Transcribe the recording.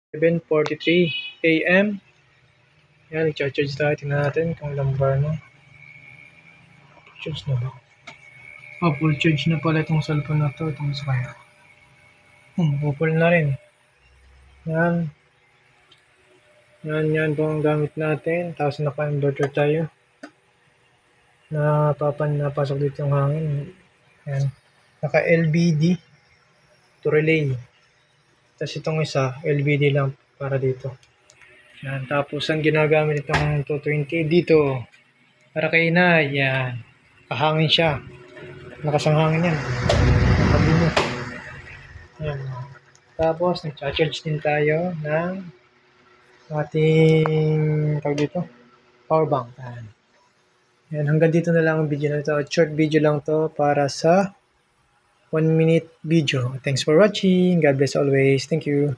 7:43 AM. Yan, nag-charge tayo. Tingnan natin kung lambar na. Charge na ba? Oh, full charge na pala itong cellphone na to. Itong sa kaya. Full na rin. Yan. Yan po ang gamit natin. Tapos naka-inverter tayo. Napasok dito yung hangin. Yan. Naka-LBD to relay. Tapos itong isa, LBD lang para dito. Yan. Tapos ang ginagamit itong 220 dito. Para kay Inay. Yan. Kahangin siya. Nakasanghangin yan. Nakabino. Yan. Tapos nag-charge din tayo ng ating power bank. Yan, hanggang dito na lang ang video na ito. Short video lang to para sa 1 minute video. Thanks for watching. God bless always. Thank you.